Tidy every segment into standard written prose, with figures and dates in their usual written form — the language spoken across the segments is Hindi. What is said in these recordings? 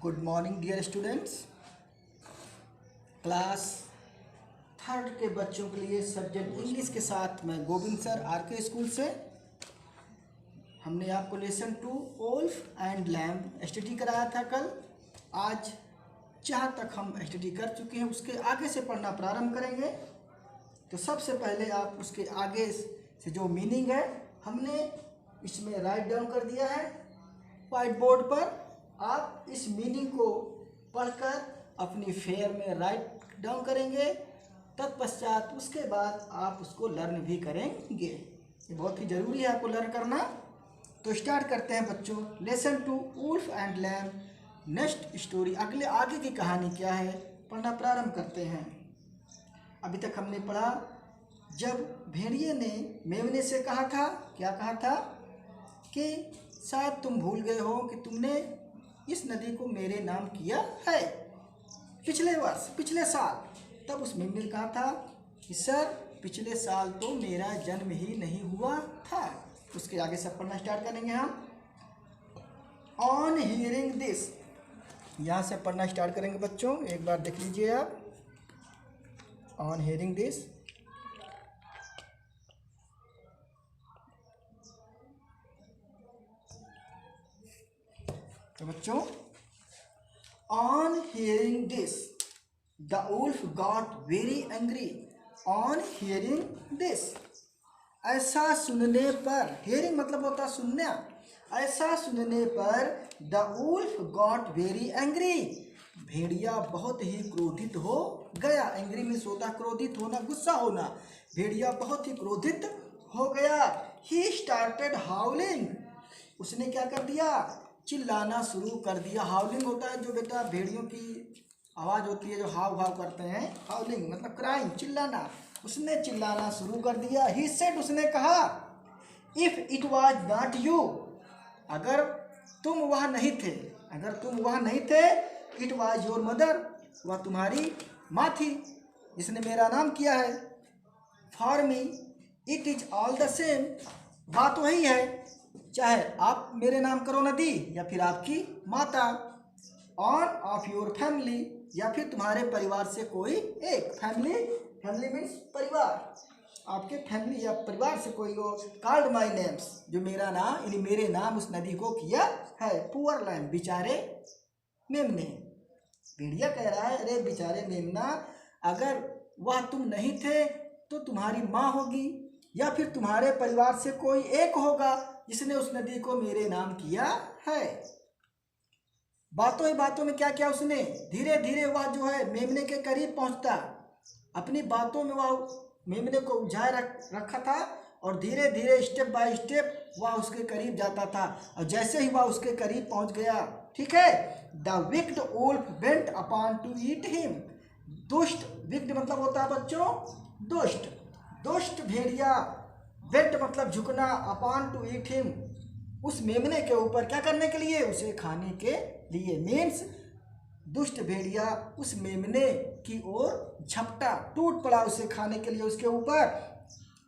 Good morning dear students. Class third के बच्चों के लिए सब्जेक्ट इंग्लिश के साथ मैं गोविंद सर आरके स्कूल से। हमने आपको lesson 2 wolf and lamb study कराया था कल। आज जहाँ तक हम स्टडी कर चुके हैं उसके आगे से पढ़ना प्रारंभ करेंगे। तो सबसे पहले आप उसके आगे से जो मीनिंग है हमने इसमें राइट डाउन कर दिया है व्हाइट बोर्ड पर। आप इस मीनिंग को पढ़कर अपनी फेयर में राइट डाउन करेंगे। तत्पश्चात उसके बाद आप उसको लर्न भी करेंगे। ये बहुत ही ज़रूरी है आपको लर्न करना। तो स्टार्ट करते हैं बच्चों। Lesson 2 wolf and lamb next story. आगे की कहानी क्या है पढ़ना प्रारंभ करते हैं। अभी तक हमने पढ़ा जब भेड़िए ने मेमने से कहा था, क्या कहा था कि शायद तुम भूल गए हो कि तुमने इस नदी को मेरे नाम किया है पिछले साल। तब उस मेमने ने कहा था कि सर पिछले साल तो मेरा जन्म ही नहीं हुआ था। उसके आगे सब पढ़ना स्टार्ट करेंगे हम। ऑन हियरिंग दिस, यहाँ से पढ़ना स्टार्ट करेंगे बच्चों। एक बार देख लीजिए आप। ऑन हियरिंग दिस, तो बच्चों on hearing this the wolf got very angry. On hearing this, ऐसा सुनने पर, हियरिंग मतलब होता है सुनना। ऐसा सुनने पर the wolf got very angry, भेड़िया बहुत ही क्रोधित हो गया। एंग्री मीन्स होता क्रोधित होना, गुस्सा होना। भेड़िया बहुत ही क्रोधित हो गया। ही स्टार्टेड हाउलिंग, उसने क्या कर दिया, चिल्लाना शुरू कर दिया। हाउलिंग होता है जो बेटा भेड़ियों की आवाज़ होती है, जो हाव भाव करते हैं। हाउलिंग मतलब क्राइंग, चिल्लाना। उसने चिल्लाना शुरू कर दिया। ही सेड, उसने कहा, if it was not you, अगर तुम वह नहीं थे, इट वाज योर मदर, वह तुम्हारी माँ थी जिसने मेरा नाम किया है। For me it is all the same, बात वही है चाहे आप मेरे नाम करो नदी या फिर आपकी माता। ऑन ऑफ योर फैमिली, या फिर तुम्हारे परिवार से कोई एक। फैमिली मीन्स परिवार, आपके फैमिली या परिवार से कोई हो। कॉल्ड माई नेम्स, जो मेरा नाम यानी मेरे नाम उस नदी को किया है। पुअर लैम्ब, बेचारे मेमने। भेड़िया कह रहा है, अरे बेचारे मेमना, अगर वह तुम नहीं थे तो तुम्हारी माँ होगी या फिर तुम्हारे परिवार से कोई एक होगा जिसने उस नदी को मेरे नाम किया है। बातों ही बातों में क्या किया उसने, धीरे धीरे वह जो है मेमने के करीब पहुंचता। अपनी बातों में वह मेमने को उलझाए रखा था और धीरे धीरे स्टेप बाय स्टेप वह उसके करीब जाता था। और जैसे ही वह उसके करीब पहुंच गया, ठीक है, the wicked wolf went upon to eat him. दुष्ट, विक्ड मतलब होता है बच्चों दुष्ट भेड़िया, वेंट मतलब झुकना, अपॉन टू ईट हिम, उस मेमने के ऊपर क्या करने के लिए, उसे खाने के लिए। मीन्स दुष्ट भेड़िया उस मेमने की ओर झपटा, टूट पड़ा उसे खाने के लिए उसके ऊपर।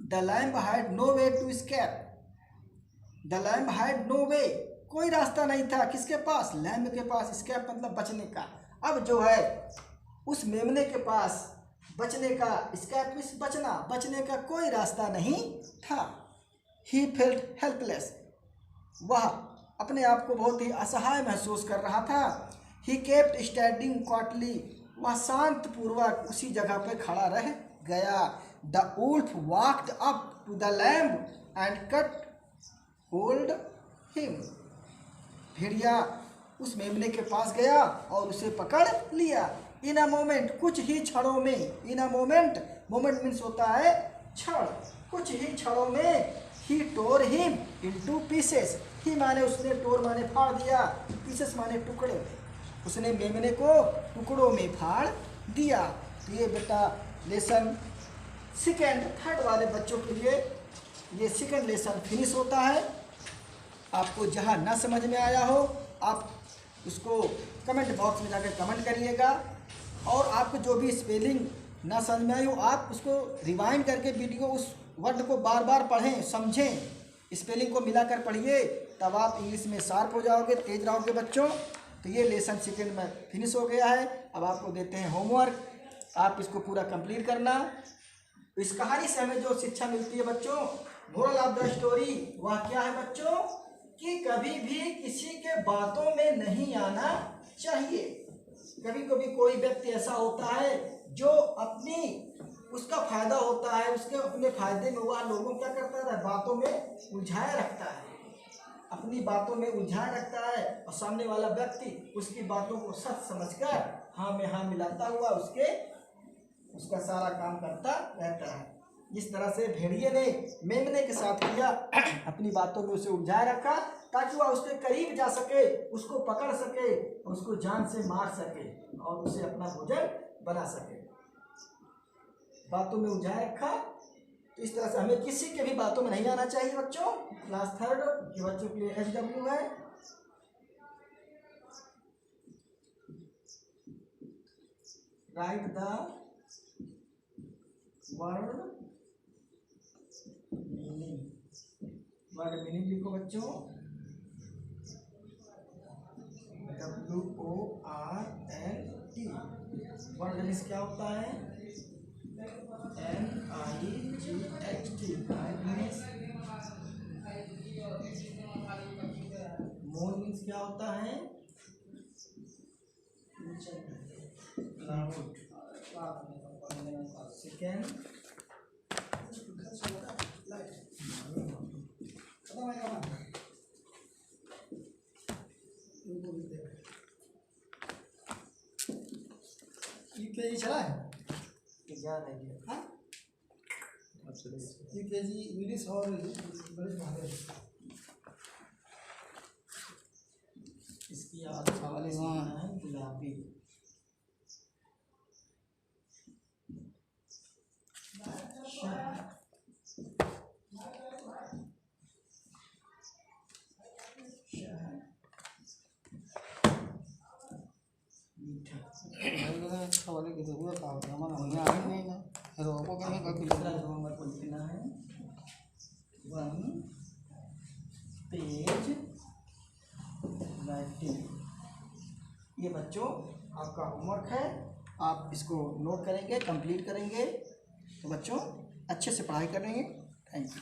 The lamb had no way to escape, the lamb had no way, कोई रास्ता नहीं था किसके पास, लैम्ब के पास। एस्केप मतलब बचने का। अब जो है उस मेमने के पास बचने का, एस्केप मीन्स बचना, बचने का कोई रास्ता नहीं था। ही फेल्ट हेल्पलेस, वह अपने आप को बहुत ही असहाय महसूस कर रहा था। ही केप्ट स्टैंडिंग क्वाइटली, वह शांत पूर्वक उसी जगह पर खड़ा रह गया। The wolf walked up to the lamb and caught hold him, भेड़िया उस मेमने के पास गया और उसे पकड़ लिया। इन अ मोमेंट, कुछ ही क्षणों में। इन अ मोमेंट, मोमेंट मीन्स होता है क्षण, कुछ ही क्षणों में। ही टोर हिम इनटू पीसेस, ही माने उसने, टोर माने फाड़ दिया, पीसेस माने टुकड़े में। उसने मेमने को टुकड़ों में फाड़ दिया। तो ये बेटा लेसन सेकेंड, थर्ड वाले बच्चों के लिए ये सेकेंड लेसन फिनिश होता है। आपको जहाँ ना समझ में आया हो आप उसको कमेंट बॉक्स में जाकर कमेंट करिएगा। और आपको जो भी स्पेलिंग ना समझ में आई हो आप उसको रिवाइंड करके वीडियो उस वर्ड को बार बार पढ़ें, समझें, स्पेलिंग को मिलाकर पढ़िए, तब आप इंग्लिश में शार्प हो जाओगे, तेज रहोगे बच्चों। तो ये लेसन सेकेंड में फिनिश हो गया है। अब आपको देते हैं होमवर्क, आप इसको पूरा कंप्लीट करना। इस कहानी से हमें जो शिक्षा मिलती है बच्चों, मोरल ऑफ द स्टोरी, वह क्या है बच्चों कि कभी भी किसी के बातों में नहीं आना चाहिए। कभी कभी कोई व्यक्ति ऐसा होता है जो अपनी उसका फायदा होता है, उसके अपने फायदे में वह लोगों क्या करता है, बातों में उलझाया रखता है, अपनी बातों में उलझाया रखता है, और सामने वाला व्यक्ति उसकी बातों को सच समझकर हाँ में हाँ मिलाता हुआ उसका सारा काम करता रहता है। जिस तरह से भेड़िए ने मेमने के साथ किया, अपनी बातों में उसे उलझाए रखा ताकि वह उसके करीब जा सके, उसको पकड़ सके, उसको जान से मार सके और उसे अपना भोजन बना सके। बातों में उलझाए रखा। तो इस तरह से हमें किसी के भी बातों में नहीं आना चाहिए बच्चों। क्लास 3 के बच्चों के लिए HW है। राइट द वर्ड मीनिंग लिखो बच्चों, WORLT। वर्ड मीनिंग क्या होता है, MIGHT। मोन मीन्स क्या होता है, सेकेंड UKG चला है, याद है हाँ, UKG इंग्लिश और इसकी आदत वाले वहाँ है गुलाबी। सवाल की जरूरत हमारा यहाँ आ नहीं ना रोको के नहीं कभी होमवर्क को लिखना है 1 पेज राइटिंग। ये बच्चों आपका होमवर्क है, आप इसको नोट करेंगे, कंप्लीट करेंगे, तो बच्चों अच्छे से पढ़ाई करेंगे। Thank you.